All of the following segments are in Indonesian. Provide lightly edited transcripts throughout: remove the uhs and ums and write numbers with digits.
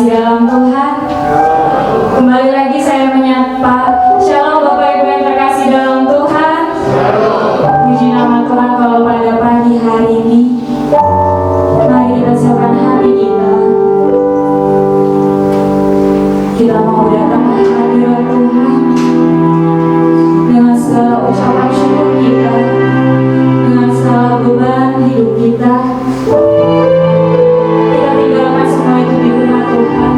terkasih dalam Tuhan, kembali lagi saya menyapa. Shalom Bapak Ibu yang terkasih dalam Tuhan. Puji nama Tuhan kalau pada pagi hari ini, mari kita siapkan hati kita. Kita mau datang ke hadirat Tuhan dengan segala ucapan syukur kita, dengan segala beban hidup kita. Kita tinggalkan semua itu di rumah Tuhan.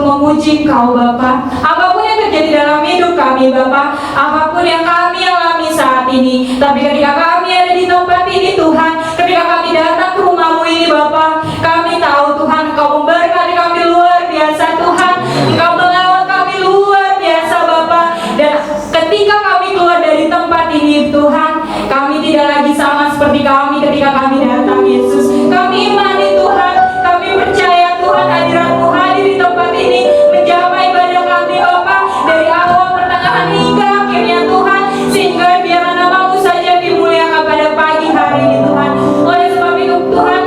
memuji Engkau Bapa. Apapun yang terjadi dalam hidup kami Bapa, apapun yang kami alami saat ini, tapi ketika kami ada di tempat ini Tuhan, ketika kami datang ke rumah-Mu ini Bapa, kami tahu Tuhan Engkau memberkati kami luar biasa Tuhan, Engkau mengawal kami luar biasa Bapa. Dan ketika kami keluar dari tempat ini Tuhan, kami tidak lagi sama seperti kami ketika kami datang Yesus. Kami imani Tuhan, kami percaya Tuhan hadirat-Mu hadir di tempat ini, menjamah ibadah kami Bapa, dari awal pertengahan hingga akhirnya Tuhan, sehingga biarlah nama-Mu saja dimuliakan pada pagi hari ini Tuhan. Oleh sebab itu Tuhan,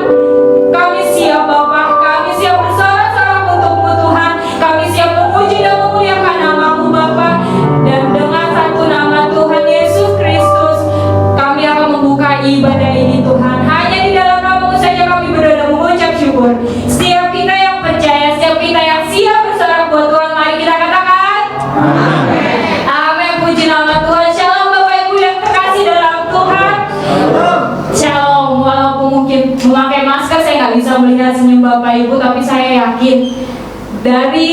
kami siap Bapa, kami siap bersorak-sorak untuk-Mu Tuhan, kami siap memuji dan memuliakan nama-Mu Bapa. Dan dengan satu nama Tuhan Yesus Kristus, kami akan membuka ibadah ini Tuhan. Hanya di dalam nama-Mu saja kami berdoa dan mengucap syukur. Setiap kita yang percaya, setiap kita yang siap bersorak buat Tuhan, mari kita katakan amin. Amin, puji nama Tuhan. Shalom Bapak Ibu yang terkasih dalam Tuhan. Shalom. Walaupun mungkin memakai masker saya nggak bisa melihat senyum Bapak Ibu, tapi saya yakin dari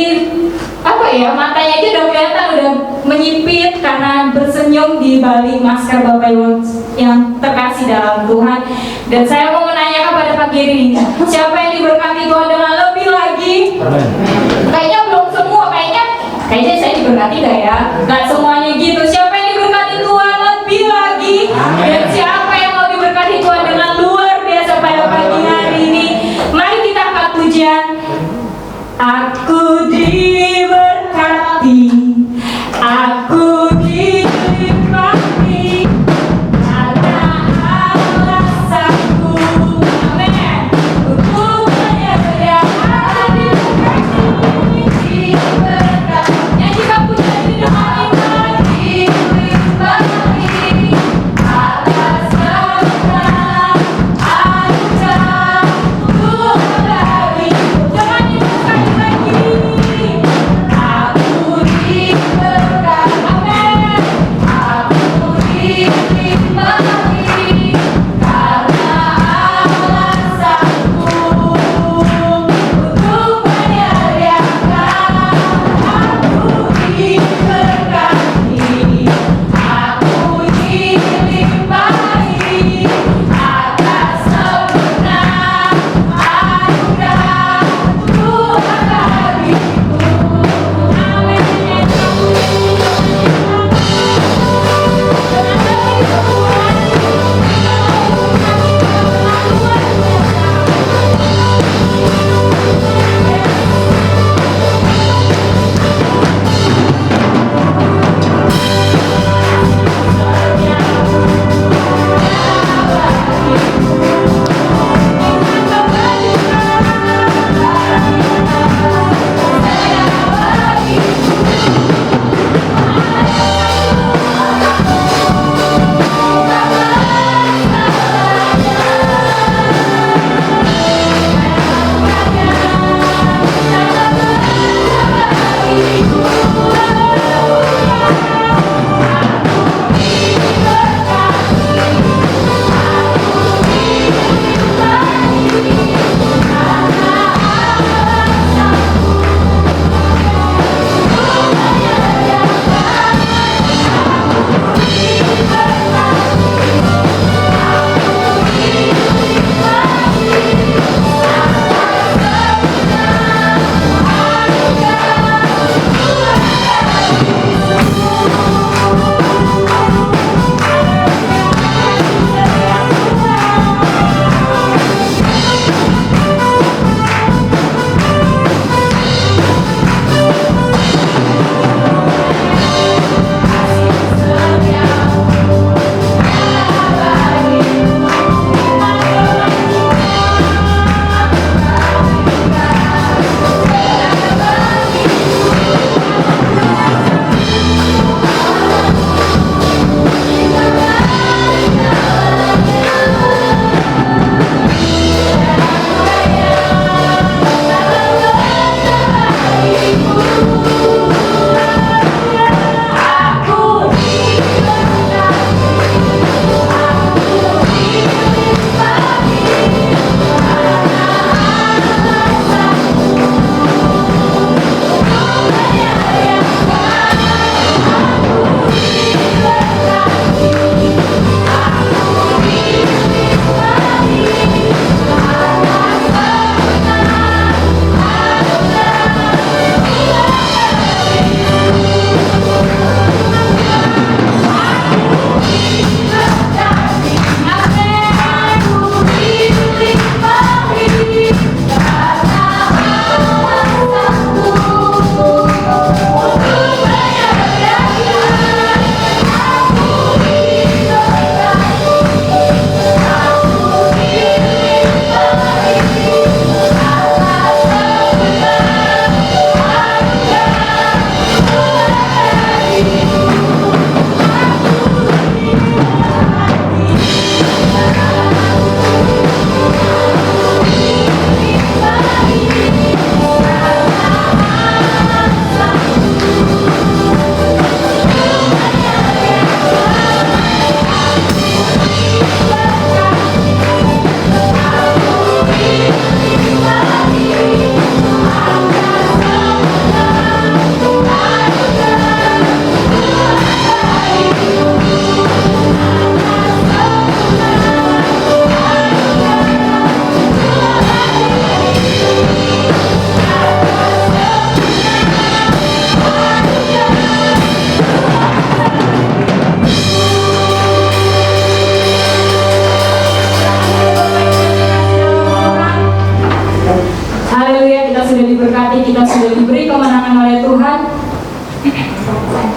matanya aja udah kelihatan, udah menyipit karena bersenyum di balik masker Bapak Ibu yang terkasih dalam Tuhan. Dan saya mau menanyakan pada pagi ini, siapa yang diberkati Tuhan dengan lebih lagi? Kayaknya belum semua, kayaknya saya diberkati gak ya? Gak semuanya gitu. Siapa yang diberkati Tuhan lebih lagi? Dan siapa yang mau diberkati Tuhan dengan luar biasa pada pagi hari ini? Mari kita angkat pujian. Aku diberkati, aku diberkati karena alasanku, amin. Untuk menyediakan diberkati, nyanyikan pujian ini dengan iman.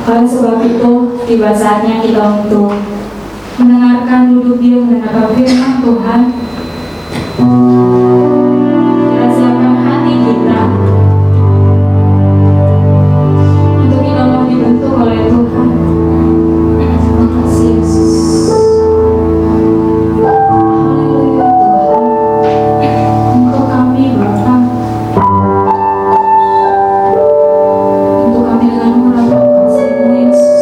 Oleh sebab itu, tiba saatnya kita untuk mendengarkan, duduk diam mendengarkan firman Tuhan. Kita siapkan hati kita untuk kita mau dibentuk oleh Tuhan. Terima kasih Yesus. Haleluya Tuhan. Untuk kami Bapa, untuk kami dengan murah kasih-Mu Yesus.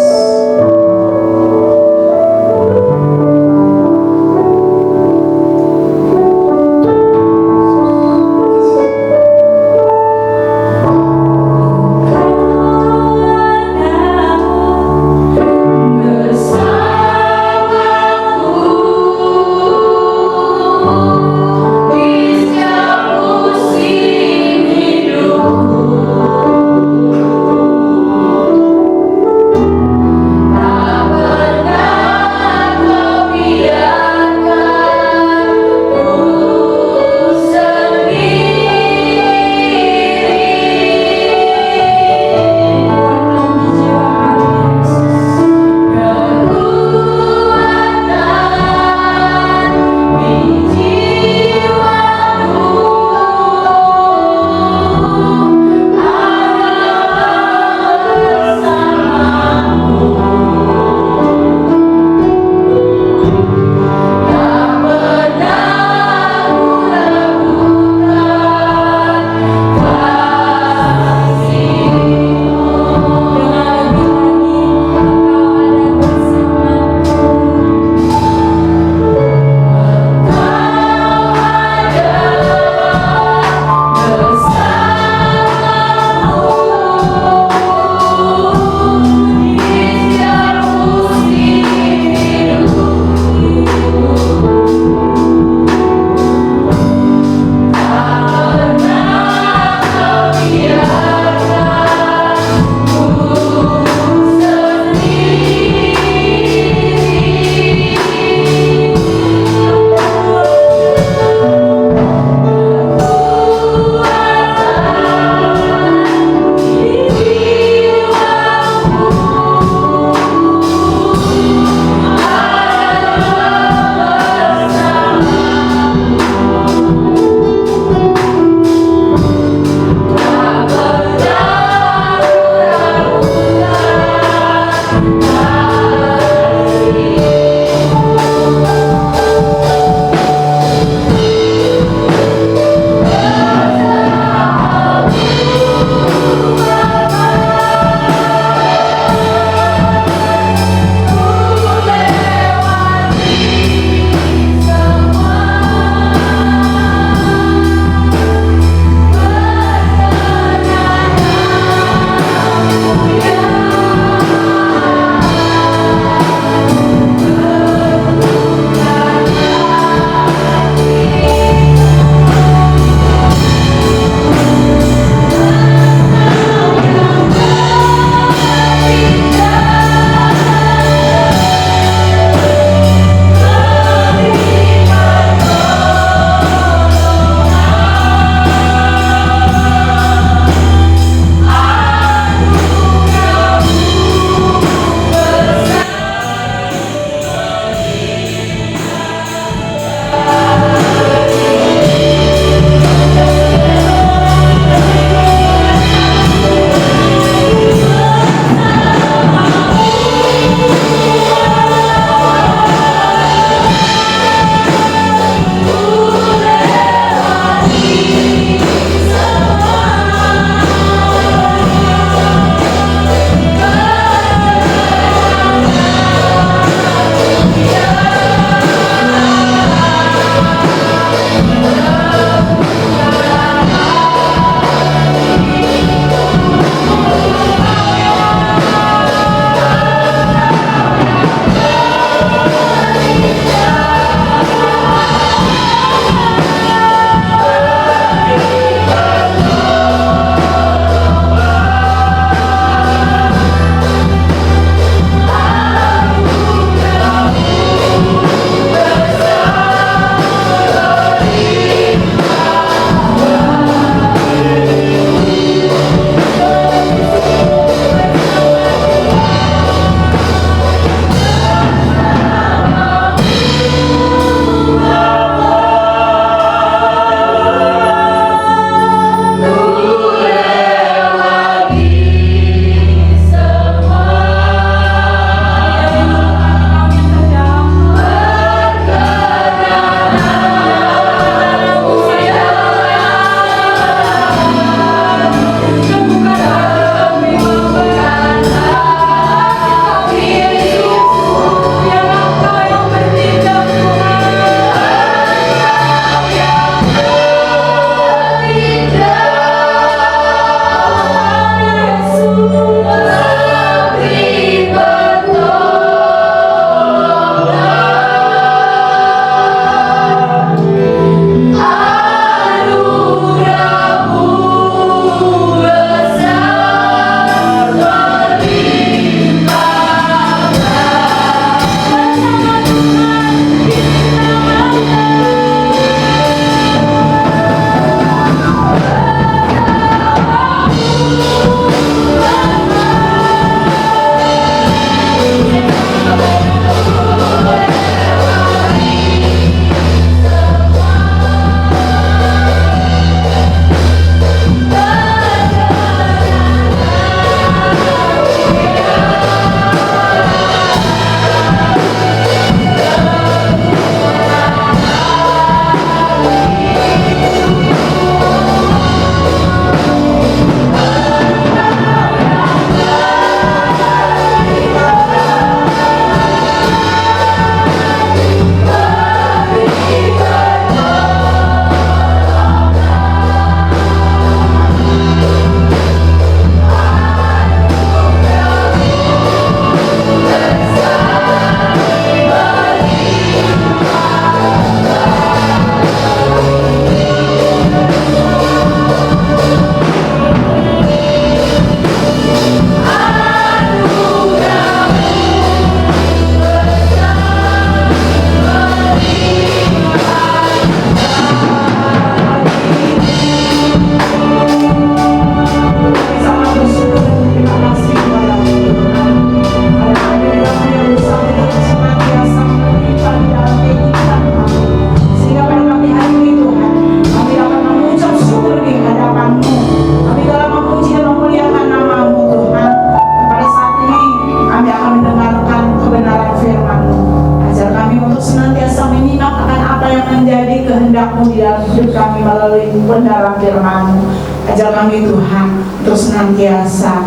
maupun dalam firman-Mu. Ajar kami Tuhan untuk senantiasa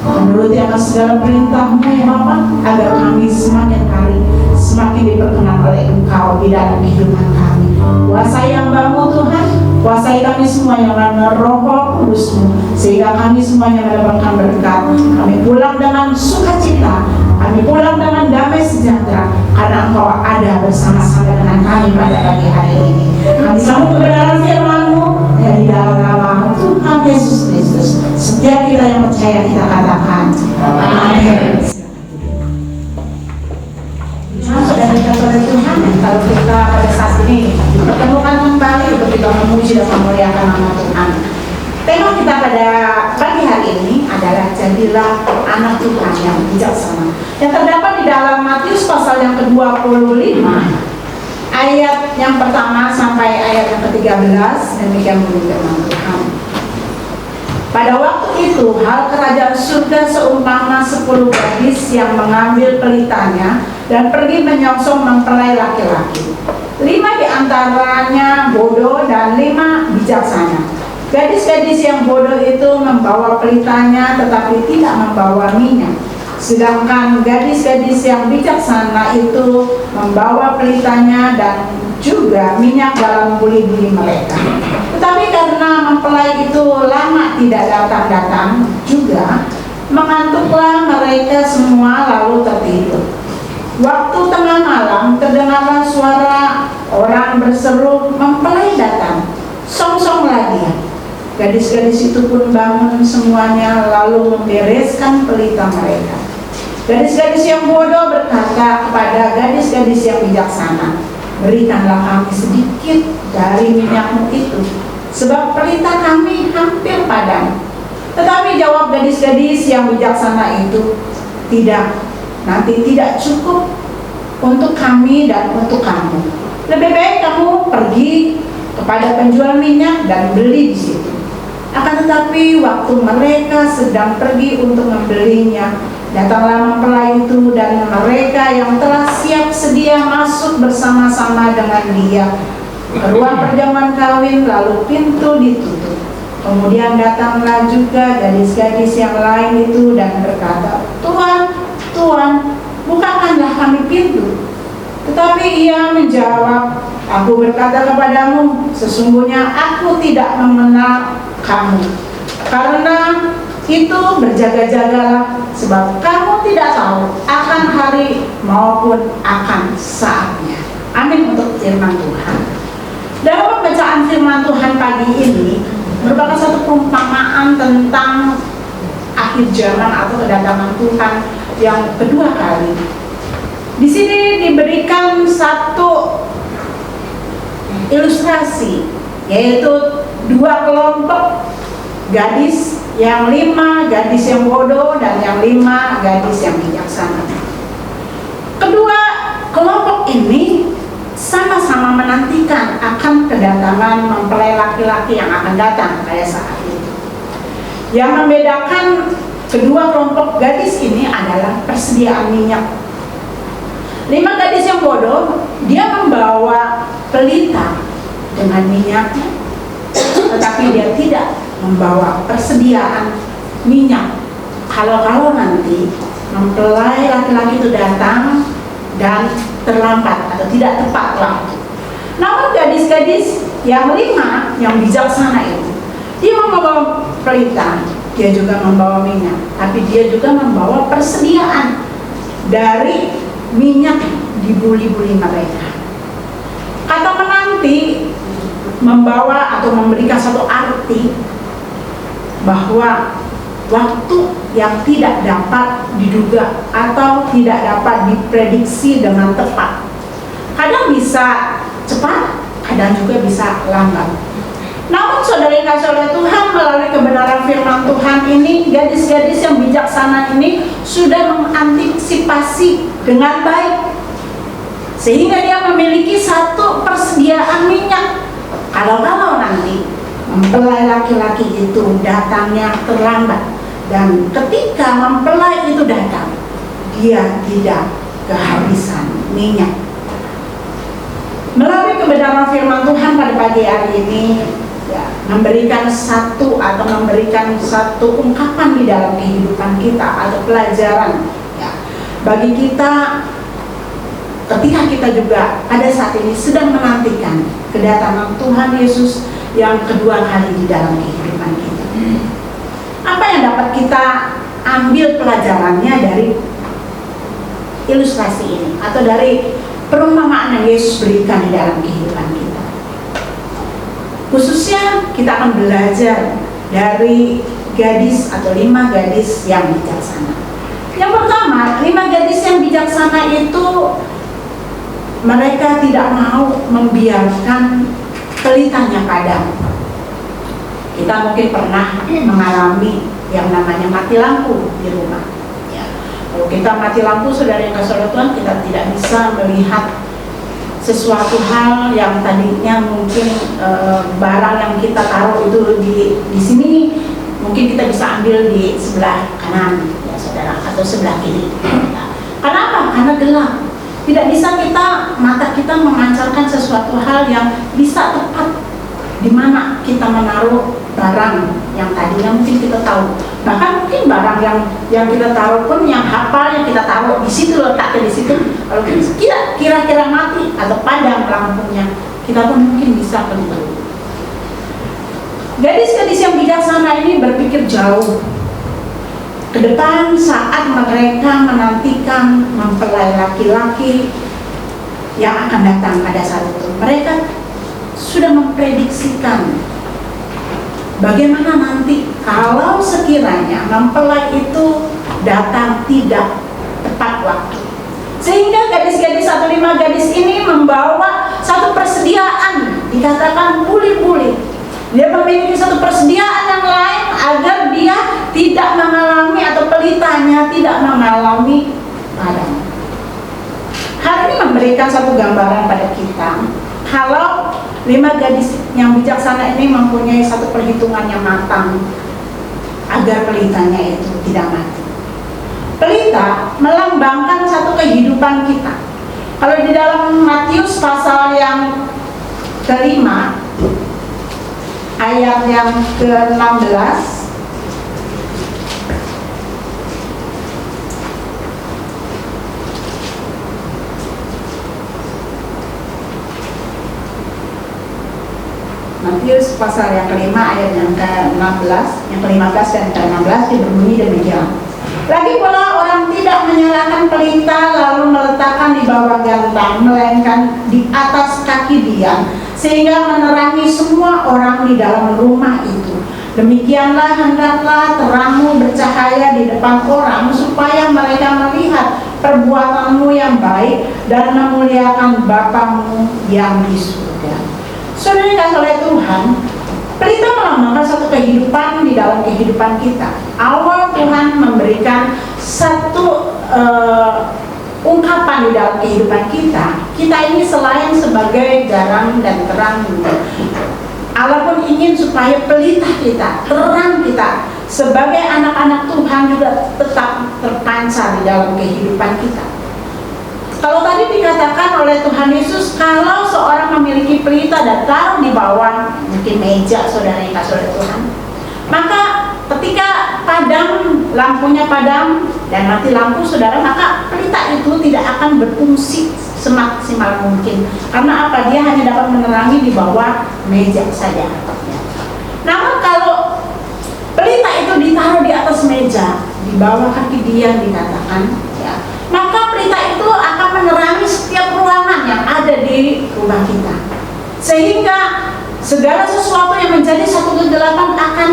menuruti akan segala perintah-Mu ya Bapa, agar kami semakin hari semakin diperkenan oleh Engkau di dalam kehidupan kami. Kuasai hamba-Mu Tuhan, kuasai kami semua yang dalam Roh Kudus-Mu, sehingga kami semuanya mendapatkan berkat. Kami pulang dengan sukacita, kami pulang dengan damai sejahtera, karena Engkau ada bersama-sama dengan kami pada pagi hari ini. Kami sambut kebenaran firman-Mu dari dalam nama Tuhan Yesus Kristus. Setiap kita yang percaya kita katakan amin. Saudara Tuhan, kalau kita pada saat ini dipertemukan kembali untuk kita memuji dan memuliakan nama Tuhan. Tema kita pada pagi hari ini adalah jadilah anak Tuhan yang bijaksana, yang terdapat di dalam Matius pasal yang ke-25 ayat yang pertama sampai ayat yang ke-13. Demikian bunyi firman Tuhan. Pada waktu itu hal kerajaan surga seumpama 10 gadis yang mengambil pelitanya dan pergi menyongsong mempelai laki-laki. 5 di antaranya bodoh dan 5 bijaksana. Gadis-gadis yang bodoh itu membawa pelitanya tetapi tidak membawa minyak. Sedangkan gadis-gadis yang bijaksana itu membawa pelitanya dan juga minyak dalam buli-buli mereka. Tetapi karena mempelai itu lama tidak datang-datang juga, mengantuklah mereka semua lalu tertidur. Waktu tengah malam terdengarlah suara orang berseru, "Mempelai datang, songsonglah dia." Gadis-gadis itu pun bangun semuanya lalu membereskan pelita mereka. Gadis-gadis yang bodoh berkata kepada gadis-gadis yang bijaksana, "Berikanlah kami sedikit dari minyak-Mu itu, sebab pelita kami hampir padam." Tetapi jawab gadis-gadis yang bijaksana itu, "Tidak, nanti tidak cukup untuk kami dan untuk kamu. Lebih baik kamu pergi kepada penjual minyak dan beli di situ." Akan tetapi waktu mereka sedang pergi untuk membelinya, datanglah mempelai itu dan mereka yang telah siap sedia masuk bersama-sama dengan dia ke ruang perjamuan kawin, lalu pintu ditutup. Kemudian datanglah juga gadis-gadis yang lain itu dan berkata, "Tuan, Tuan, bukakanlah kami pintu." Tetapi ia menjawab, "Aku berkata kepadamu, sesungguhnya aku tidak mengenal kamu. Karena itu berjaga-jagalah, sebab kamu tidak tahu akan hari maupun akan saatnya." Amin untuk firman Tuhan. Dalam pembacaan firman Tuhan pagi ini merupakan satu perumpamaan tentang akhir zaman atau kedatangan Tuhan yang kedua kali. Di sini diberikan satu ilustrasi, yaitu 2 kelompok gadis, yang 5 gadis yang bodoh dan yang 5 gadis yang bijaksana. Kedua kelompok ini sama-sama menantikan akan kedatangan mempelai laki-laki yang akan datang pada saat itu. Yang membedakan kedua kelompok gadis ini adalah persediaan minyak. 5 gadis yang bodoh, dia membawa pelita dengan minyaknya, tetapi dia tidak membawa persediaan minyak. Kalau nanti mempelai laki-laki itu datang dan terlambat atau tidak tepat waktu. Namun gadis-gadis yang 5 yang bijaksana itu, dia membawa pelita, dia juga membawa minyak, tapi dia juga membawa persediaan dari minyak di buli-buli mereka. Kata menanti membawa atau memberikan satu arti bahwa waktu yang tidak dapat diduga atau tidak dapat diprediksi dengan tepat. Kadang bisa cepat, kadang juga bisa lambat. Namun saudara yang kasih oleh Tuhan, melalui kebenaran firman Tuhan ini, gadis-gadis yang bijaksana ini sudah mengantisipasi dengan baik, sehingga dia memiliki satu persediaan minyak. Kalau nanti mempelai laki-laki itu datangnya terlambat, dan ketika mempelai itu datang, dia tidak kehabisan minyak. Melalui kebenaran firman Tuhan pada pagi hari ini, ya, memberikan satu ungkapan di dalam kehidupan kita atau pelajaran ya, bagi kita ketika kita juga pada saat ini sedang menantikan kedatangan Tuhan Yesus yang kedua kali di dalam kehidupan kita. Apa yang dapat kita ambil pelajarannya dari ilustrasi ini atau dari perumpamaan yang Yesus berikan di dalam kehidupan kita? Khususnya kita akan belajar dari gadis atau 5 gadis yang bijaksana. Yang pertama, 5 gadis yang bijaksana itu mereka tidak mau membiarkan pelitanya padam. Kita mungkin pernah mengalami yang namanya mati lampu di rumah. Ya. Kalau kita mati lampu, saudara yang kasih Tuhan, kita tidak bisa melihat sesuatu hal yang tadinya mungkin barang yang kita taruh itu di sini mungkin kita bisa ambil di sebelah kanan ya saudara atau sebelah kiri. Ya. Kenapa? Karena gelap. Tidak bisa mata kita memancarkan sesuatu hal yang bisa tepat di mana kita menaruh barang yang tadinya mungkin kita tahu. Bahkan mungkin barang yang kita taruh pun yang hafal yang kita taruh di situ, letaknya di situ. Kalau kita kira-kira mati atau padam lampunya, kita pun mungkin bisa keliru. Gadis-gadis yang bijaksana ini berpikir jauh ke depan saat mereka menantikan mempelai laki-laki yang akan datang pada saat itu. Mereka sudah memprediksikan bagaimana nanti kalau sekiranya mempelai itu datang tidak tepat waktu. Sehingga gadis-gadis atau 5 gadis ini membawa satu persediaan, dikatakan puli-puli. Dia memiliki satu persediaan yang lain agar dia tidak mengalami atau pelitanya tidak mengalami padam. Hal ini memberikan satu gambaran pada kita kalau 5 gadis yang bijaksana ini mempunyai satu perhitungan yang matang agar pelitanya itu tidak mati. Pelita melambangkan satu kehidupan kita. Kalau di dalam Matius pasal yang kelima ayat yang ke-16, Matius pasal yang kelima ayat yang ke-16, yang ke-15 dan ke-16 berbunyi demikian. Lagi pula orang tidak menyalakan pelita lalu meletakkan di bawah gantang, melainkan di atas kaki dia, sehingga menerangi semua orang di dalam rumah itu. Demikianlah hendaklah terangmu bercahaya di depan orang, supaya mereka melihat perbuatanmu yang baik dan memuliakan Bapamu yang di surga. Saudara dikasih oleh Tuhan, pelita melambangkan satu kehidupan di dalam kehidupan kita. Awal Tuhan memberikan satu ungkapan di dalam kehidupan kita. Kita ini selain sebagai garam dan terang, Allah pun ingin supaya pelita kita, terang kita sebagai anak-anak Tuhan juga tetap terpancar di dalam kehidupan kita. Kalau tadi dikatakan oleh Tuhan Yesus, kalau seorang memiliki pelita dan taruh di bawah mungkin meja saudara yang kasih oleh Tuhan, maka ketika padam, lampunya padam dan mati lampu saudara, maka pelita itu tidak akan berfungsi semaksimal mungkin. Karena apa? Dia hanya dapat menerangi di bawah meja saja. Namun kalau pelita itu ditaruh di atas meja, di bawah kaki dia dikatakan, ya, maka pelita itu akan menerangi setiap ruangan yang ada di rumah kita, sehingga segala sesuatu yang menjadi satu kegelapan akan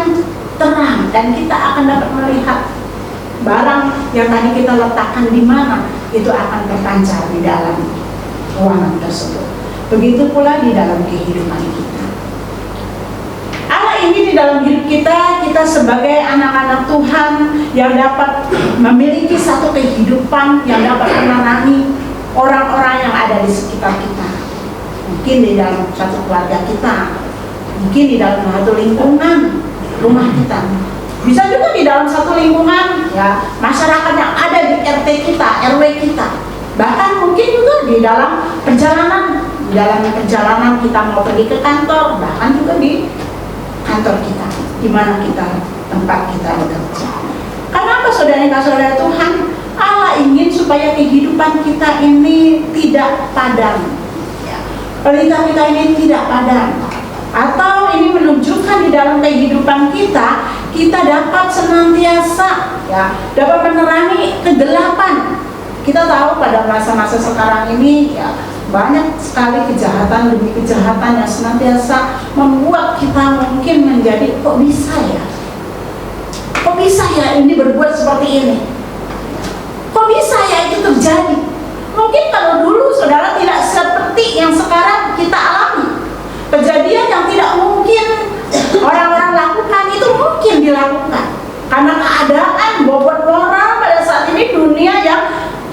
terang dan kita akan dapat melihat barang yang tadi kita letakkan di mana itu akan terpancar di dalam ruangan tersebut. Begitu pula di dalam kehidupan kita. Allah ini di dalam hidup kita, kita sebagai anak-anak Tuhan yang dapat memiliki satu kehidupan yang dapat menerangi orang-orang yang ada di sekitar kita. Mungkin di dalam satu keluarga kita, mungkin di dalam satu lingkungan rumah kita, bisa juga di dalam satu lingkungan ya masyarakat yang ada di RT kita, RW kita. Bahkan mungkin juga di dalam perjalanan kita mau pergi ke kantor, bahkan juga di kantor kita, di mana kita tempat kita bekerja. Kenapa saudara Tuhan? Allah ingin supaya kehidupan kita ini tidak padam, ya. Pelita kita ini tidak padam, atau ini menunjukkan di dalam kehidupan kita dapat senantiasa, ya, dapat menerangi kegelapan. Kita tahu pada masa-masa sekarang ini, ya, banyak sekali kejahatan demi kejahatan yang senantiasa membuat kita mungkin menjadi, kok bisa ya? Kok bisa ya ini berbuat seperti ini? Kok bisa ya itu terjadi? Mungkin kalau dulu saudara tidak seperti yang sekarang kita alami. Kejadian yang tidak mungkin orang-orang lakukan itu mungkin dilakukan. Karena keadaan bobot moral pada saat ini, dunia yang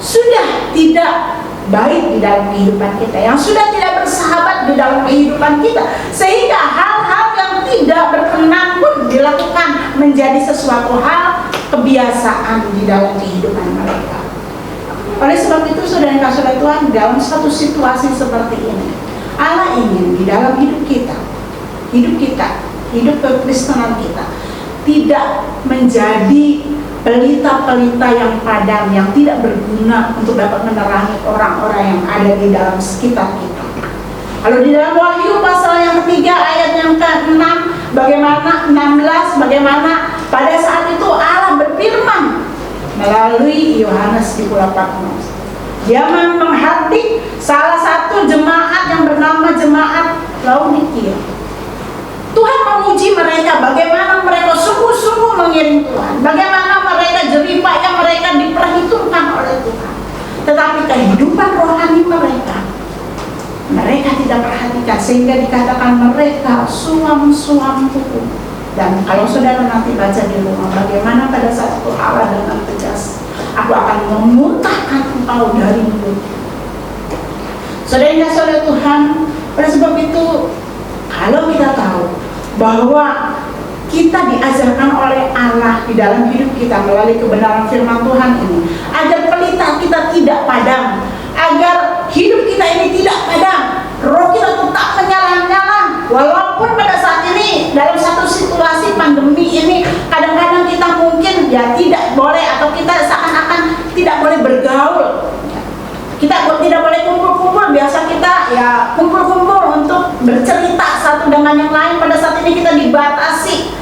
sudah tidak baik di dalam kehidupan kita, yang sudah tidak bersahabat di dalam kehidupan kita, sehingga hal-hal yang tidak berkenan pun dilakukan menjadi sesuatu hal kebiasaan di dalam kehidupan mereka. Oleh sebab itu saudara-saudara Tuhan, dalam satu situasi seperti ini, Allah ingin di dalam hidup kekristenan kita tidak menjadi pelita-pelita yang padam, yang tidak berguna untuk dapat menerangi orang-orang yang ada di dalam sekitar kita. Kalau di dalam Wahyu pasal yang ketiga ayat yang ke-6, bagaimana pada saat itu Allah berfirman melalui Yohanes di Pulau Patmos. Dia menghardik salah satu jemaat yang bernama jemaat Laodikia. Tuhan memuji mereka, bagaimana mereka sungguh-sungguh mengiring Tuhan, bagaimana mereka jeripaya mereka diperhitungkan oleh Tuhan. Tetapi kehidupan rohani mereka tidak perhatikan, sehingga dikatakan mereka suam-suam hukum. Dan kalau saudara nanti baca di rumah, bagaimana pada saat itu Allah dengan tegas, aku akan memuntahkan engkau dari mulut. Saudara-saudara Tuhan, oleh sebab itu, kalau kita tahu bahwa kita diajarkan oleh Allah di dalam hidup kita melalui kebenaran firman Tuhan ini, agar pelita kita tidak padam, agar hidup kita ini tidak padam, roh kita tetap menyala-nyala, walaupun pada saat ini dalam satu situasi pandemi ini kadang-kadang kita mungkin ya tidak boleh, atau kita seakan-akan tidak boleh bergaul. Kita tidak boleh kumpul-kumpul, biasa kita ya kumpul-kumpul untuk bercerita satu dengan yang lain. Pada saat ini kita dibatasi.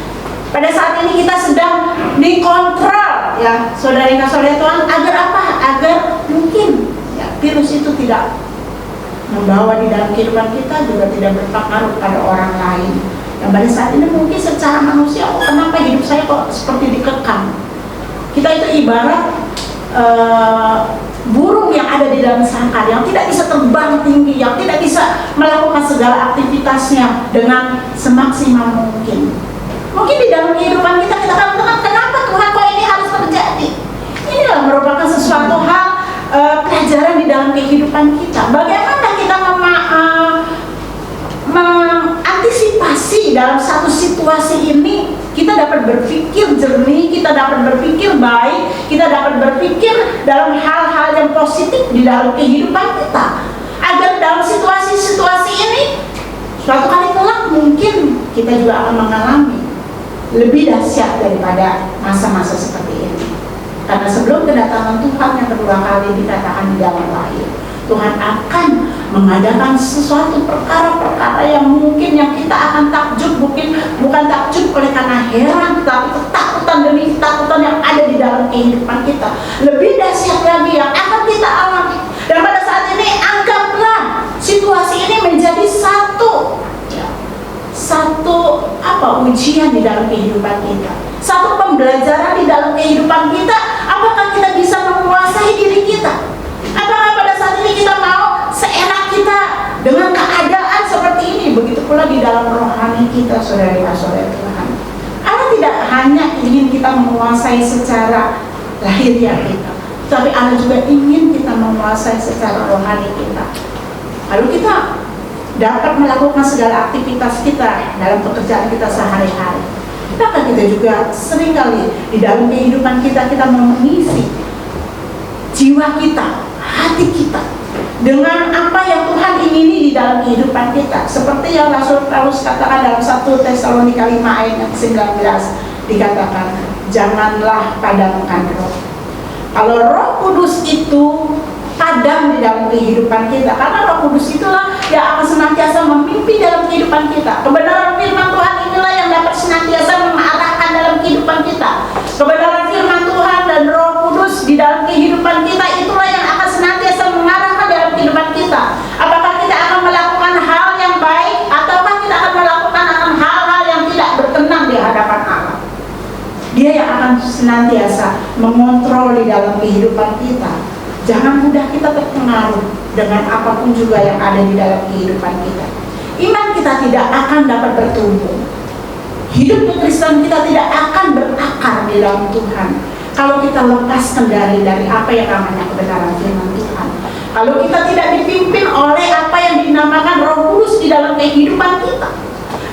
Pada saat ini kita sedang dikontrol, ya saudara-saudara Tuhan, agar apa? Agar mungkin ya, virus itu tidak membawa di dalam kehidupan kita, juga tidak berpengaruh pada orang lain. Yang pada saat ini mungkin secara manusia, oh, kenapa hidup saya kok seperti dikekang? Kita itu ibarat burung yang ada di dalam sangkar, yang tidak bisa terbang tinggi, yang tidak bisa melakukan segala aktivitasnya dengan semaksimal mungkin. Mungkin di dalam kehidupan kita katakan, kenapa Tuhan kok ini harus terjadi? Inilah merupakan sesuatu hal pelajaran di dalam kehidupan kita. Bagaimana kita mengantisipasi dalam satu situasi ini, kita dapat berpikir jernih, kita dapat berpikir baik, kita dapat berpikir dalam hal-hal yang positif di dalam kehidupan kita, agar dalam situasi-situasi ini suatu kali kelak mungkin kita juga akan mengalami lebih dahsyat daripada masa-masa seperti ini. Karena sebelum kedatangan Tuhan yang kedua kali dikatakan di dalam Wahyu, Tuhan akan mengadakan sesuatu perkara-perkara yang mungkin yang kita akan takjub, bukan takjub oleh karena heran, tetapi ketakutan demi ketakutan yang ada di dalam kehidupan kita. Lebih dahsyat lagi yang akan kita alami. Dan pada saat ini anggaplah situasi ini menjadi satu ujian di dalam kehidupan kita, satu pembelajaran di dalam kehidupan kita. Apakah kita bisa menguasai diri kita? Apakah pada saat ini kita mau seenak kita dengan keadaan seperti ini? Begitu pula di dalam rohani kita, saudara-saudara Tuhan. Allah tidak hanya ingin kita menguasai secara lahiriah kita, tapi Allah juga ingin kita menguasai secara rohani kita. Lalu kita dapat melakukan segala aktivitas kita dalam pekerjaan kita sehari-hari. Maka kita juga seringkali di dalam kehidupan kita, kita mengisi jiwa kita, hati kita dengan apa yang Tuhan ingini di dalam kehidupan kita. Seperti yang Rasul Paulus katakan dalam 1 Tesalonika 5 ayat 19, dikatakan, janganlah padamkan roh. Kalau Roh Kudus itu padam di dalam kehidupan kita, karena Roh Kudus itulah yang akan senantiasa memimpin dalam kehidupan kita. Kebenaran firman Tuhan inilah yang dapat senantiasa mengarahkan dalam kehidupan kita. Kebenaran firman Tuhan dan Roh Kudus di dalam kehidupan kita itulah yang akan senantiasa mengarahkan dalam kehidupan kita. Apakah kita akan melakukan hal yang baik, ataukah kita akan melakukan hal-hal yang tidak berkenan di hadapan Allah. Dia yang akan senantiasa mengontrol di dalam kehidupan kita. Jangan mudah kita terpengaruh dengan apapun juga yang ada di dalam kehidupan kita. Iman kita tidak akan dapat bertumbuh. Hidup Kristen kita tidak akan berakar di dalam Tuhan kalau kita lepas kendali dari apa yang namanya kebenaran firman Tuhan. Kalau kita tidak dipimpin oleh apa yang dinamakan Roh Kudus di dalam kehidupan kita.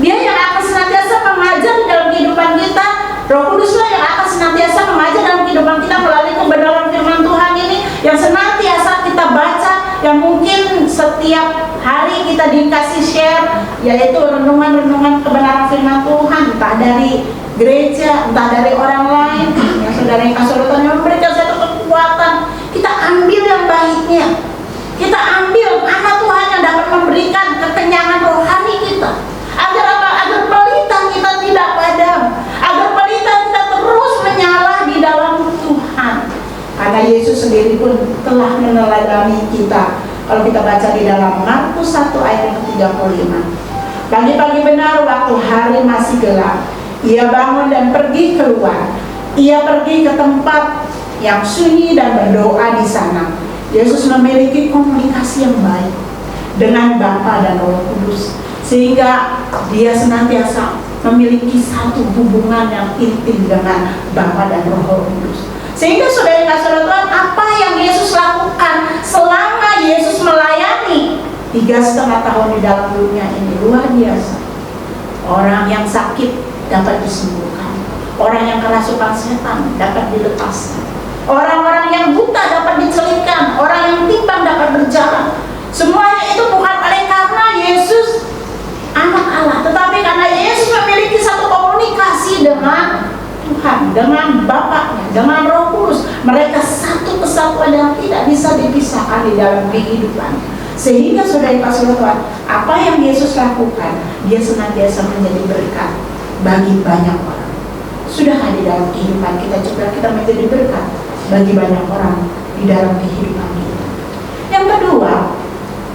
Dia yang akan senantiasa mengajar di dalam kehidupan kita. Roh Kuduslah yang akan senantiasa mengajar dalam kehidupan kita melalui kebenaran firman Tuhan ini yang senantiasa kita baca, yang mungkin setiap hari kita dikasih share, yaitu renungan-renungan kebenaran firman Tuhan, entah dari gereja, entah dari orang lain. Ya, saudara yang kasih yang memberikan satu kekuatan, kita ambil yang baiknya. Kita ambil anak Tuhan yang dapat memberikan kekenyangan rohani kita. Agar apa? Agar pelita kita tidak padam, agar pelita kita terus menyala di dalam Tuhan. Karena Yesus sendiri pun telah meneladani kita. Kalau kita baca di dalam Markus 1 ayat 35. Pagi-pagi benar waktu hari masih gelap, ia bangun dan pergi keluar. Ia pergi ke tempat yang sunyi dan berdoa di sana. Yesus memiliki komunikasi yang baik dengan Bapa dan Roh Kudus, sehingga dia senantiasa memiliki satu hubungan yang intim dengan Bapa dan Roh Kudus. Sehingga saudara-saudara Tuhan, apa yang Yesus lakukan selama Yesus melayani 3,5 tahun di dalam dunia ini luar biasa. Orang yang sakit dapat disembuhkan, orang yang kerasukan setan dapat dilepaskan, orang-orang yang buta dapat dicelingkan, orang yang timpang dapat berjalan. Semuanya itu bukan oleh karena Yesus anak Allah, tetapi karena Yesus memiliki satu komunikasi dengan Tuhan, dengan Bapaknya, dengan Roh Kudus. Mereka satu kesatuan yang tidak bisa dipisahkan di dalam kehidupan. Sehingga saudara-saudara Tuhan, apa yang Yesus lakukan, dia senantiasa menjadi berkat bagi banyak orang. Sudahkah di dalam kehidupan kita juga kita menjadi berkat bagi banyak orang di dalam kehidupan kita? Yang kedua,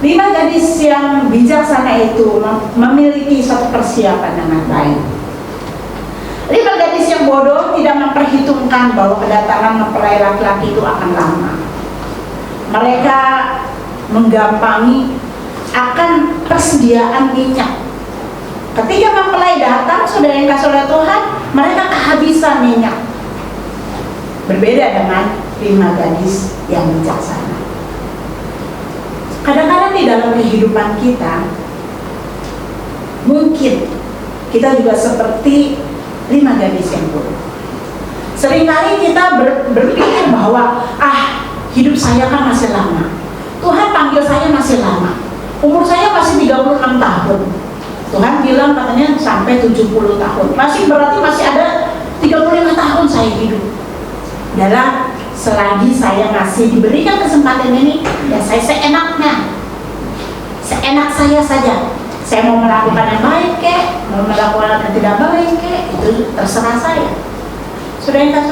5 gadis yang bijaksana itu memiliki satu persiapan dengan baik. 5 gadis yang bodoh tidak memperhitungkan bahwa kedatangan mempelai laki-laki itu akan lama. Mereka menggampangi akan persediaan minyak. Ketika mempelai datang, saudara yang kasih oleh Tuhan, mereka kehabisan minyak. Berbeda dengan 5 gadis yang bijaksana. Kadang-kadang di dalam kehidupan kita, mungkin kita juga seperti 5 gadis yang bodoh. Seringkali kita berpikir bahwa hidup saya kan masih lama, Tuhan panggil saya masih lama, umur saya masih 36 tahun. Tuhan bilang katanya sampai 70 tahun, berarti masih ada 35 tahun saya hidup. Dalam selagi saya masih diberikan kesempatan ini, ya saya seenaknya, seenak saya saja. Saya mau melakukan yang baik kek, mau melakukan yang tidak baik kek, itu terserah saya. Saudara,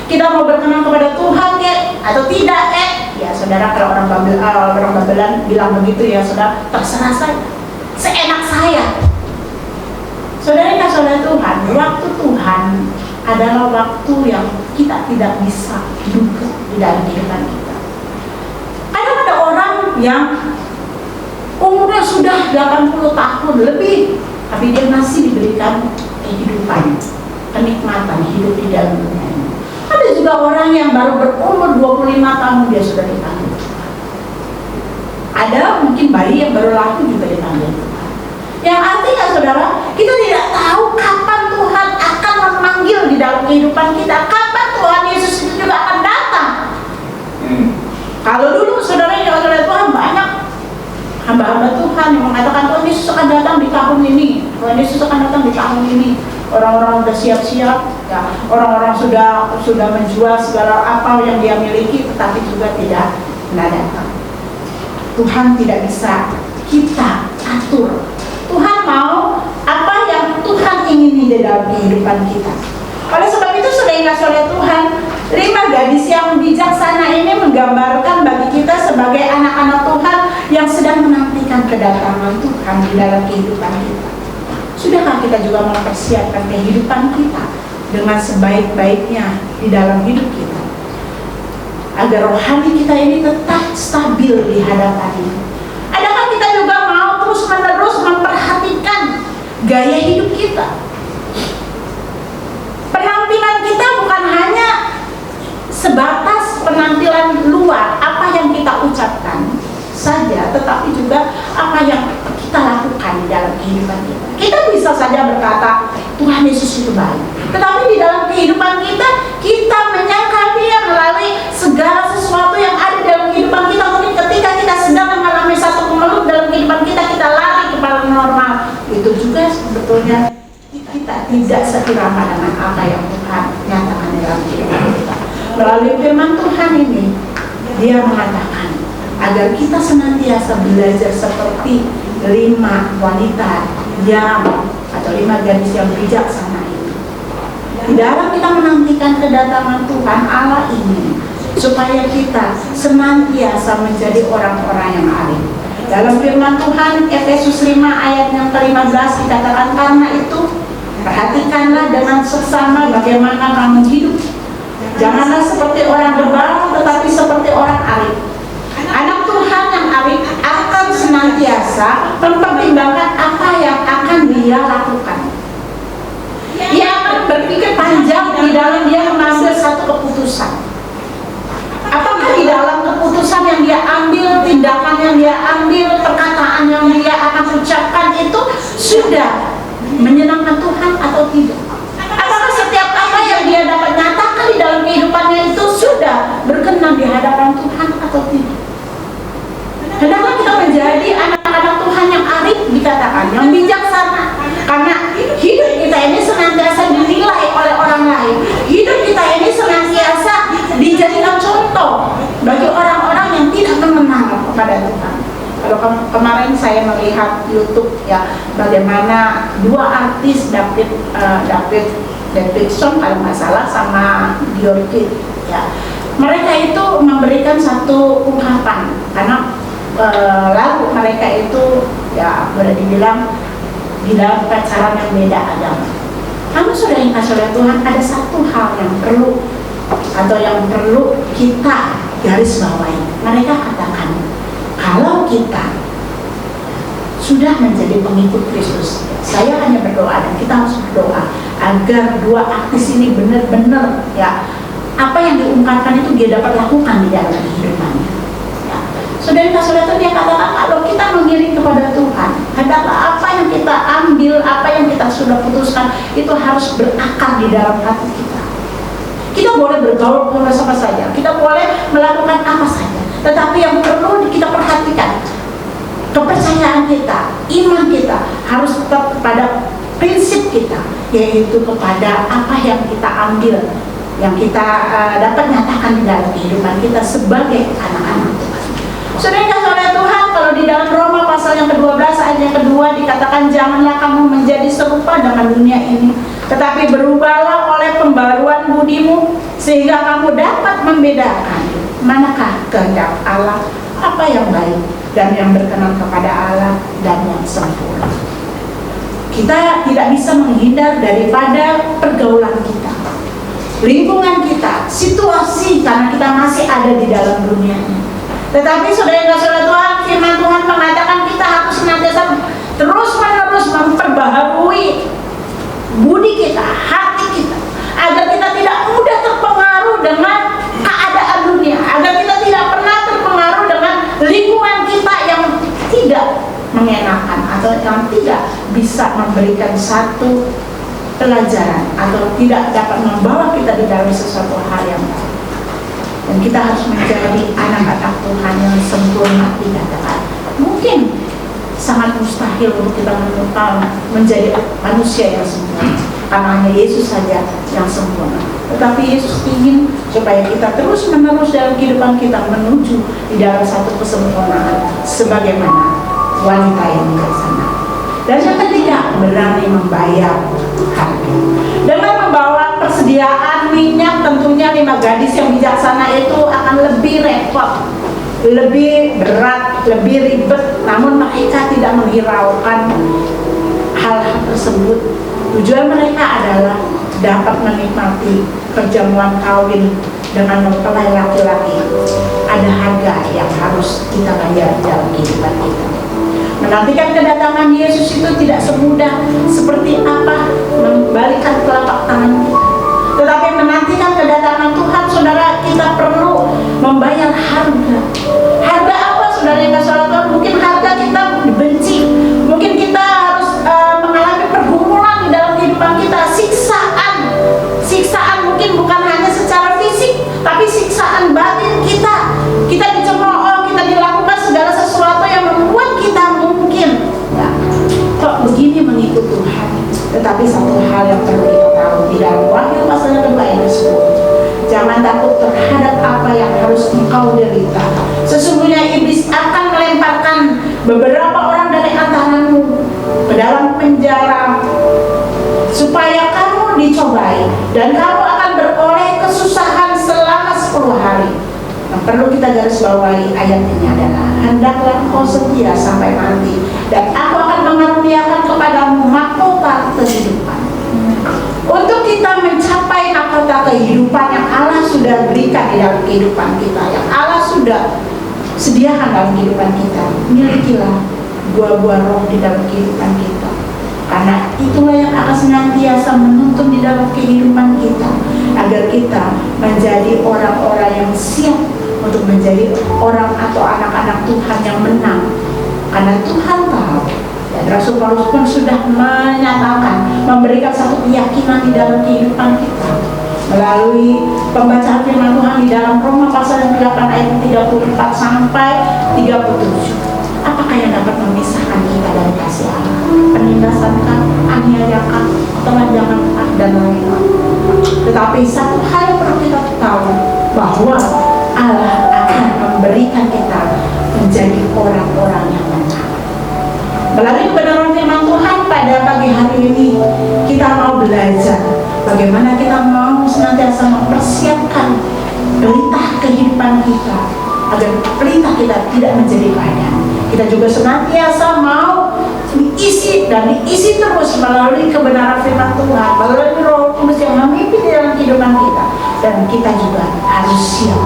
kita mau berkenan kepada Tuhan kek atau tidak kek? Ya saudara, kalau orang Babelan bilang begitu ya saudara, terserah saya, seenak saya. Saudara Tuhan, waktu Tuhan adalah waktu yang kita tidak bisa duga di dalam kehidupan kita. Ada orang yang umurnya sudah 80 tahun lebih, tapi dia masih diberikan kehidupan, kenikmatan hidup di dalam dunia ini. Ada juga orang yang baru berumur 25 tahun dia sudah dipanggil Tuhan. Ada mungkin bayi yang baru lahir juga dipanggil Tuhan. Yang artinya saudara, kita tidak tahu kapan Tuhan akan memanggil di dalam kehidupan kita, kapan Tuhan Yesus itu juga akan datang. Kalau dulu saudara Tuhan banyak hamba-hamba Tuhan yang mengatakan Tuhan Yesus akan datang di tahun ini, Tuhan Yesus akan datang di tahun ini. Orang-orang sudah siap-siap, ya, orang-orang sudah menjual segala apa yang dia miliki, tetapi juga tidak datang. Tuhan tidak bisa kita atur. Tuhan mau apa yang Tuhan ingini di dalam kehidupan kita. Oleh sebab itu, saudara oleh Tuhan, 5 gadis yang bijaksana ini menggambarkan bagi kita sebagai anak-anak Tuhan yang sedang menantikan kedatangan Tuhan di dalam kehidupan kita. Sudahkah kita juga mempersiapkan kehidupan kita dengan sebaik-baiknya di dalam hidup kita, agar rohani kita ini tetap stabil di hadapan-Nya? Adakah kita juga mau terus-menerus memperhatikan gaya hidup kita? Penampilan kita bukan hanya sebatas penampilan luar, apa yang kita ucapkan saja, tetapi juga apa yang kita lakukan di dalam kehidupan kita. Kita bisa saja berkata Tuhan Yesus itu baik, tetapi di dalam kehidupan kita, kita menyangka Dia melalui segala sesuatu yang ada dalam kehidupan kita. Mungkin ketika kita sedang mengalami satu kemelut dalam kehidupan kita, kita lari kepada normal. Itu juga sebetulnya kita tidak seirama dengan apa yang Tuhan nyatakan dalam kehidupan kita. Melalui firman Tuhan ini, Dia mengatakan agar kita senantiasa belajar seperti 5 wanita yang atau 5 gadis yang bijaksana itu. Di dalam kita menantikan kedatangan Tuhan, Allah ingin supaya kita senantiasa menjadi orang-orang yang arif. Dalam firman Tuhan Efesus 5 ayat yang ke-15 dikatakan, karena itu perhatikanlah dengan seksama bagaimana kamu hidup. Janganlah seperti orang bebal, tetapi seperti orang arif. Anak Tuhan yang arif akan senantiasa mempertimbangkan apa yang akan dia lakukan. Ia akan berpikir panjang di dalam dia mengambil satu keputusan. Apakah di dalam keputusan yang dia ambil, tindakan yang dia ambil, perkataan yang dia akan ucapkan itu sudah menyenangkan Tuhan atau tidak? Apakah setiap apa yang dia dapat nyatakan di dalam kehidupannya itu sudah berkenan di hadapan Tuhan atau tidak? Hendaklah kita menjadi anak-anak Tuhan yang arif, dikatakan, yang bijaksana. Karena hidup kita ini senantiasa dinilai oleh orang lain. Hidup kita ini senantiasa dijadikan contoh bagi orang-orang yang tidak mengenal kepada Tuhan. Kalau kemarin saya melihat YouTube ya, bagaimana 2 artis Davidson kalau nggak salah sama Diorkid ya, mereka itu memberikan satu ungkapan karena lagu mereka itu ya boleh dibilang di dalam pacaran yang beda agama. Namun sudah yang kasih oleh Tuhan, ada satu hal yang perlu atau yang perlu kita garis bawahi. Mereka katakan, kalau kita sudah menjadi pengikut Kristus, saya hanya berdoa dan kita harus berdoa agar 2 artis ini benar-benar ya, apa yang diungkapkan itu dia dapat lakukan di dalam kehidupannya. Saudara-saudara, dia katakan kalau kita mengiring kepada Tuhan, hendaklah apa yang kita ambil, apa yang kita sudah putuskan itu harus berakar di dalam hati kita. Kita boleh bergaul bersama saja, kita boleh melakukan apa saja, tetapi yang perlu kita perhatikan, kepercayaan kita, iman kita harus tetap kepada prinsip kita, yaitu kepada apa yang kita ambil, yang kita dapat nyatakan di dalam kehidupan kita sebagai anak-anak Tuhan. Saudara Tuhan, kalau di dalam Roma pasal yang ke-12 ayat yang kedua dikatakan, janganlah kamu menjadi serupa dengan dunia ini, tetapi berubahlah oleh pembaruan budimu, sehingga kamu dapat membedakan manakah kehendak Allah, apa yang baik dan yang berkenan kepada Allah dan yang sempurna. Kita tidak bisa menghindar daripada pergaulan kita, lingkungan kita, situasi, karena kita masih ada di dalam dunia ini. Tetapi saudara-saudara Tuhan, firman Tuhan mengatakan kita harus senantiasa terus-menerus memperbaharui budi kita, hati kita, agar kita tidak mudah terpengaruh dengan keadaan dunia, agar kita tidak pernah terpengaruh dengan lingkungan kita yang tidak mengenakan atau yang tidak bisa memberikan satu pelajaran atau tidak dapat membawa kita di dalam sesuatu hal yang baik. Dan kita harus menjadi anak-anak Tuhan yang sempurna, dikatakan. Mungkin sangat mustahil untuk kita menemukan menjadi manusia yang sempurna, karena hanya Yesus saja yang sempurna. Tetapi Yesus ingin supaya kita terus menerus dalam kehidupan kita menuju di dalam satu kesempurnaan sebagaimana wanita yang bijaksana. Dan yang ketiga, berani membayar harga. Dengan membawa persediaan minyak, tentunya 5 gadis yang bijaksana itu akan lebih repot, lebih berat, lebih ribet. Namun mereka tidak menghiraukan hal-hal tersebut. Tujuan mereka adalah dapat menikmati perjamuan kawin dengan mempelai laki-laki. Ada harga yang harus kita bayar dalam kehidupan kita. Menantikan kedatangan Yesus itu tidak semudah seperti apa membalikkan telapak tangan kita. Tetapi menantikan kedatangan Tuhan, saudara, kita perlu membayar harga. Harga apa, saudara yang kasih Tuhan? Mungkin harga kita dibenci, mungkin kita harus mengalami pergumulan di dalam kehidupan kita, siksaan mungkin bukan hanya secara fisik, tapi siksaan batin kita. Kita dicemooh, kita dilakukan segala sesuatu yang membuat kita mungkin kok begini mengikut Tuhan. Tetapi satu hal yang perlu kita tahu di dalam Wahyu pasal yang kedua ayat 10, jangan takut terhadap apa yang harus engkau derita. Sesungguhnya iblis akan melemparkan beberapa orang dari antaramu ke dalam penjara supaya kamu dicobai, dan kamu akan beroleh kesusahan selama 10 hari. Yang perlu kita garis bawahi ayat ini adalah, hendaklah engkau setia sampai mati, dan aku akan mengaruniakan kepadamu mahkota kehidupan. Untuk kita mencapai mahkota kehidupan yang Allah sudah berikan di dalam kehidupan kita, yang Allah sudah sediakan dalam kehidupan kita, milikilah buah-buah roh di dalam kehidupan kita. Karena itulah yang akan senantiasa menuntun di dalam kehidupan kita, agar kita menjadi orang-orang yang siap untuk menjadi orang atau anak-anak Tuhan yang menang. Karena Tuhan tahu, dan Rasul Paulus pun sudah menyatakan, memberikan satu keyakinan di dalam kehidupan kita melalui pembacaan firman Tuhan di dalam Roma pasal yang ke-8 ayat 34 sampai 37. Apakah yang dapat memisahkan kita dari kasih Allah? Penindasankah, aniayakah, telanjangankah, dan lain-lain. Tetapi satu hal yang perlu kita tahu, bahwa Allah akan memberikan kita menjadi orang-orang yang menang. Melalui kebenaran firman Tuhan pada pagi hari ini, kita mau belajar bagaimana kita mau senantiasa mempersiapkan pelita kehidupan kita, agar pelita kita tidak menjadi padam. Kita juga senantiasa mau diisi dan diisi terus melalui kebenaran firman Tuhan, melalui Roh Kudus yang memimpin dalam kehidupan kita. Dan kita juga harus siap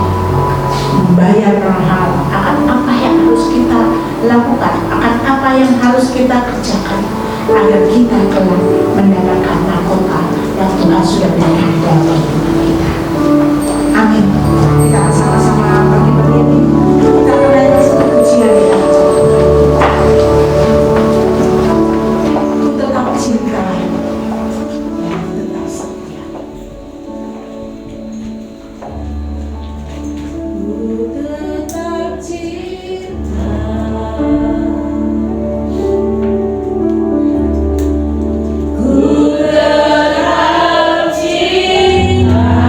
membayar mahal akan apa yang harus kita lakukan, akan apa yang harus kita kerjakan, agar kita kelak mendapatkan mahkota yang Tuhan sudah berikan dalam kehidupan kita. Amin. Kita akan sama-sama pergi berdiri. Kita akan belajar satu pujian di dalam ku tetap cinta, tetap setia. Ku tetap cinta, ku tetap cinta.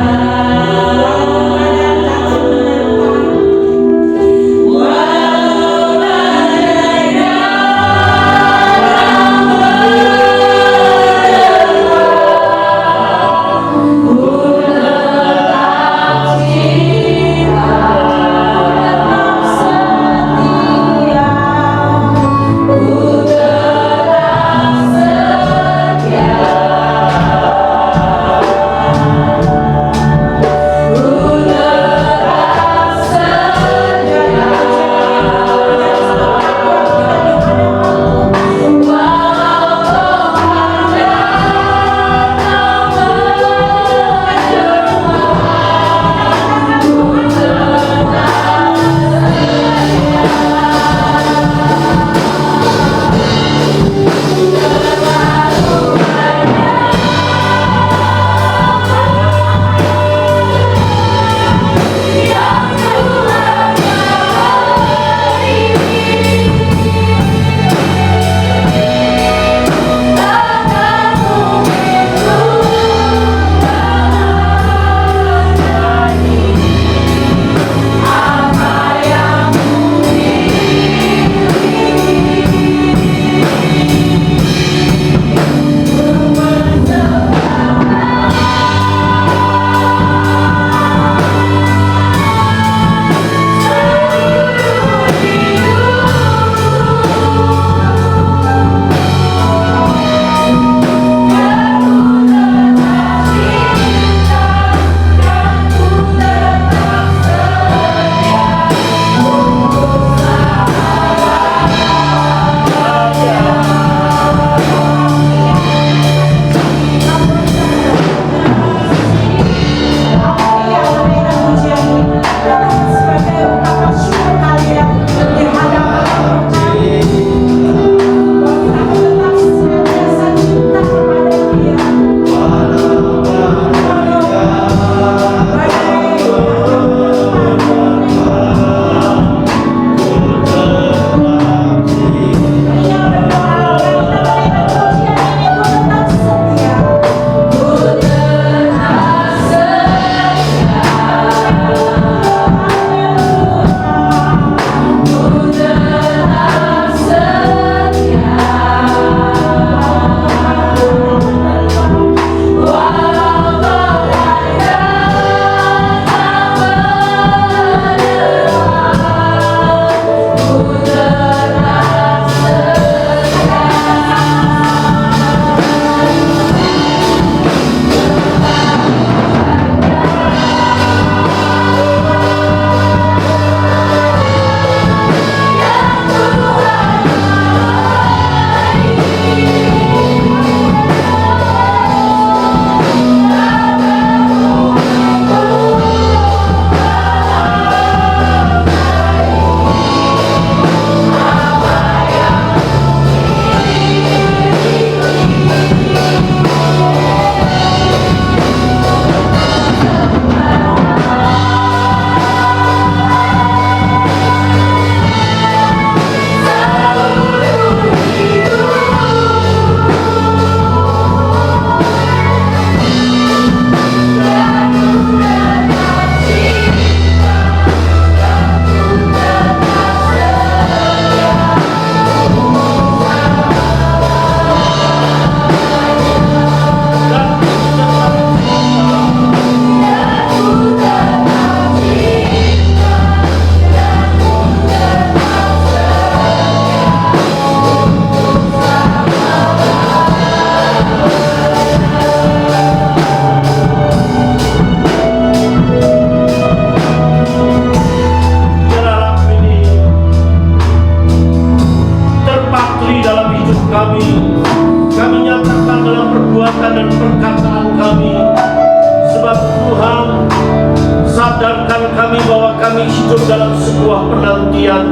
mengingatkan kami bahwa kami hidup dalam sebuah penantian.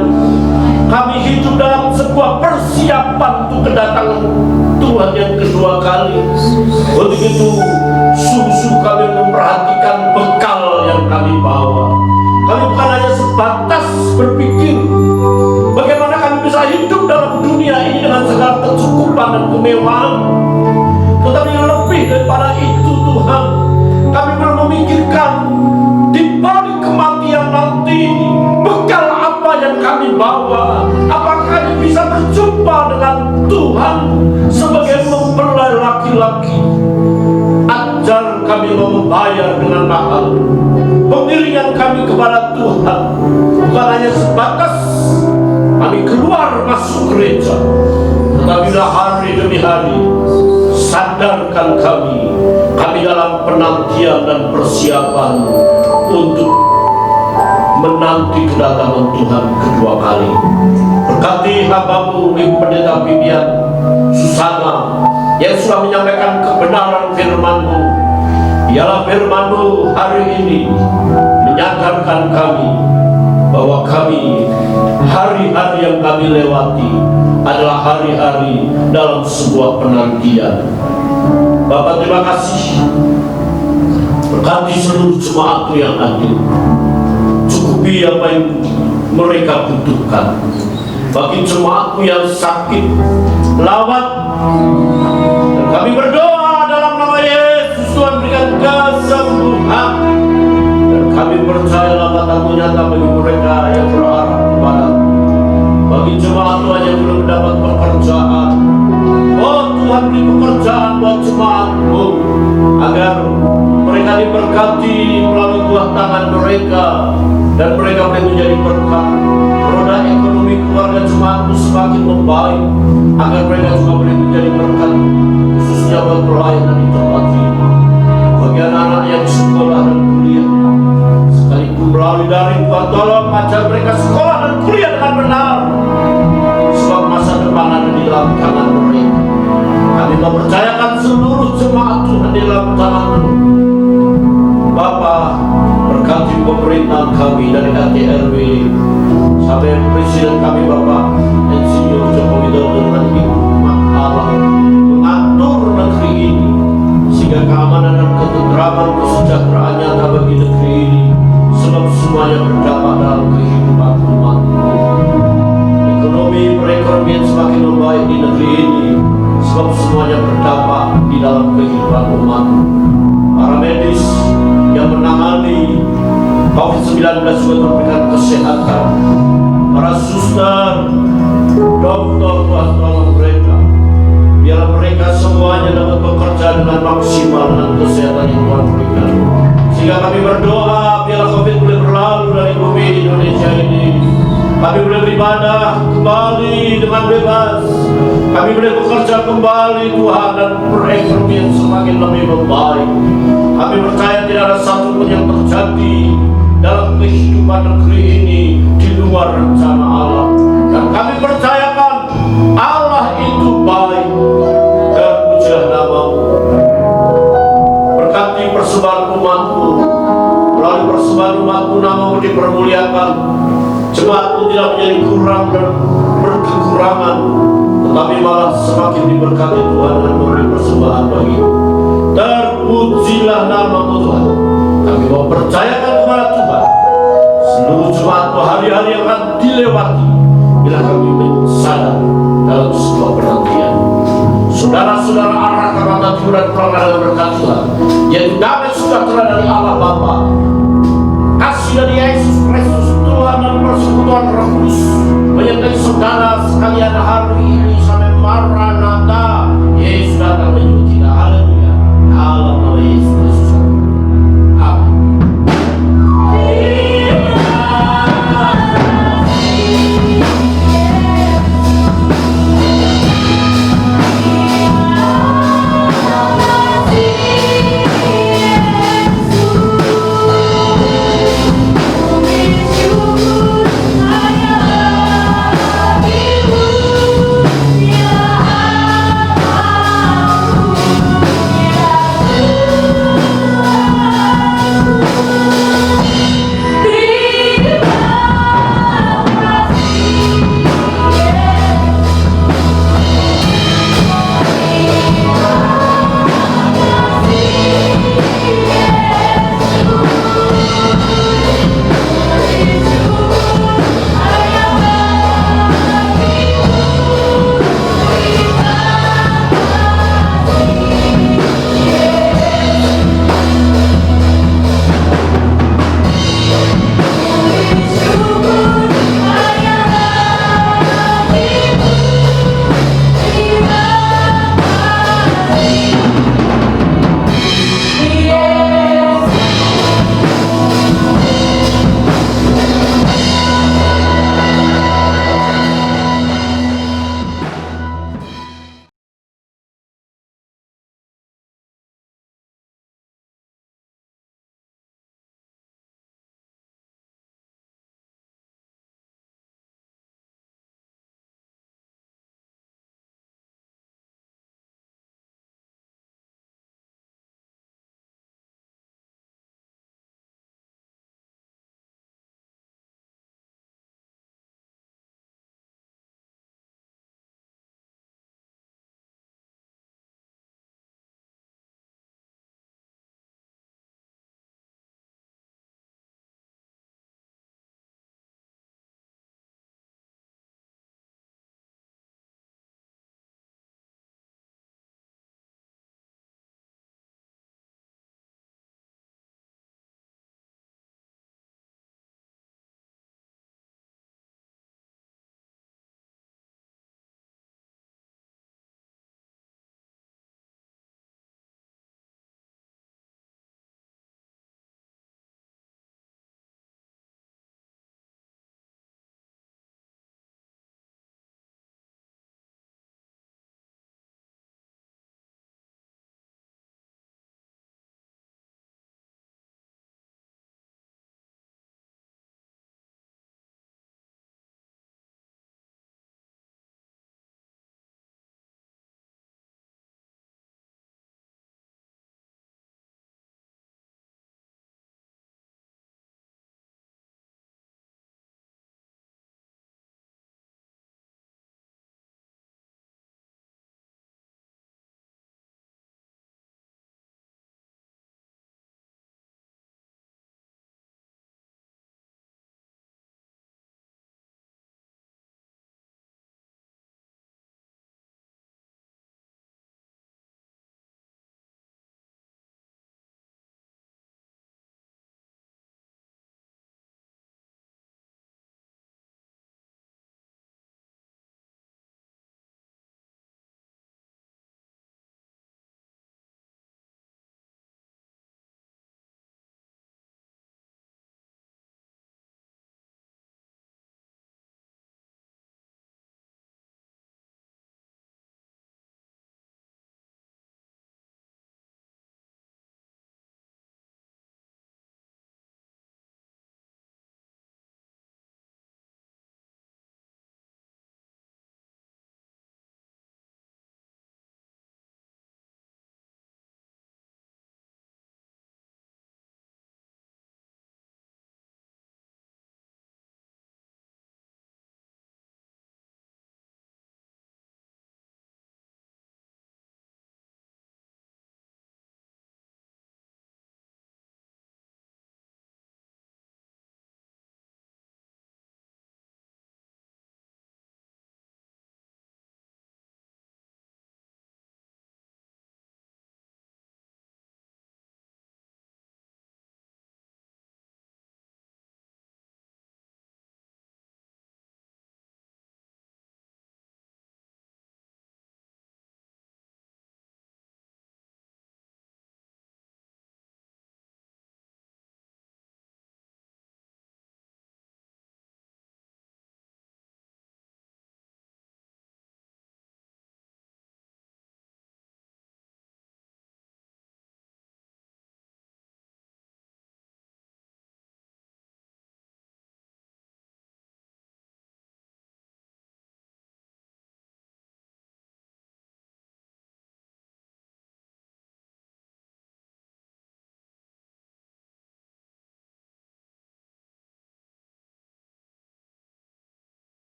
Kami hidup dalam sebuah persiapan untuk kedatangan Tuhan yang kedua kali. Untuk itu, sungguh kami memperhatikan bekal yang kami bawa. Kami bukan hanya sebatas berpikir bagaimana kami bisa hidup dalam dunia ini dengan segala kecukupan dan kemewahan, tetapi lebih daripada itu Tuhan, kami perlu memikirkan di balik kematian nanti bekal apa yang kami bawa. Apakah kami bisa berjumpa dengan Tuhan sebagai mempelai laki-laki? Ajar kami mau membayar dengan mahal pengiringan kami kepada Tuhan, bukan hanya sebatas kami keluar masuk gereja, tetapi hari demi hari sadarkan kami dalam penantian dan persiapan untuk menanti kedatangan Tuhan kedua kali. Berkati hamba-Mu Ibu Pendeta Vivian Susana yang sudah menyampaikan kebenaran firman-Mu. Biarlah firman-Mu hari ini menyadarkan kami bahwa hari-hari yang kami lewati adalah hari-hari dalam sebuah penantian. Bapak, terima kasih. Berkati seluruh jemaat-Mu yang hadir. Cukupi apa yang mereka butuhkan. Bagi jemaat-Mu yang sakit, lawat. Dan kami berdoa dalam nama Yesus, Tuhan berikan kesembuhan. Dan kami percaya kata-Mu nyata bagi mereka yang berharap kepada. Bagi jemaat Tuhan yang belum mendapat pekerjaan, oh Tuhan beri pekerjaan buat jemaat-Mu, agar mereka diberkati melalui buah tangan mereka, dan mereka boleh menjadi berkat. Roda ekonomi keluarga jemaat-Mu semakin membaik, agar mereka juga boleh menjadi berkat, khususnya buat pelayanan di tempat ini. Bagi anak-anak yang sekolah dan kuliah, sekalipun melalui daring, Tuhan tolong ajar mereka sekolah dan kuliah dengan benar, sebab masa depan ada di dalam tangan mereka. Kami mempercayakan seluruh jemaat Tuhan di dalam tangan-Mu. Bapa, berkati pemerintahan kami dari RT RW sampai presiden kami Bapak Insinyur Joko Widodo dan Hikmat Allah mengatur negeri ini sehingga keamanan dan ketentraman kesejahteraan nyata bagi negeri ini, sebab semuanya berdampak dalam kehidupan umat-Mu. Ekonomi perekonomian semakin membaik di negeri ini, sebab semuanya berdampak di dalam kehidupan umat-Mu. Para medis yang menangani COVID-19 juga memberikan kesehatan. Para suster, dokter, Tuhan tolong mereka. Biar mereka semuanya dapat bekerja dengan maksimal dengan kesehatan yang Tuhan berikan. Sehingga kami berdoa, biarlah COVID boleh berlalu dari bumi Indonesia ini. Kami boleh beribadah kembali dengan bebas. Kami boleh bekerja kembali Tuhan, dan perekonomian semakin lebih membaik. Kami percaya tidak ada satu pun yang terjadi dalam kehidupan negeri ini di luar rencana Allah. Dan kami percayakan Allah itu baik, dan pujilah nama-Mu. Berkati persembahan umat-Mu, melalui persembahan umat-Mu nama-Mu dipermuliakan. Jemaat-Mu tidak menjadi kurang dan berkekurangan, tetapi malah semakin diberkati Tuhan dengan memberi persembahan bagi-Mu. Terpujilah nama-Mu Tuhan. Kami mau percayakan kepada Tuhan seluruh jemaat-Mu hari-hari yang akan dilewati bila kami sadar dalam sebuah penantian. Saudara-saudara arahkan mata dan pelanggan dalam berkat Tuhan, yaitu damai sejahtera dari Allah Bapa, kasih dari Yesus Kristus Tuhan, dan persekutuan Roh Kudus menyertai saudara sekalian hari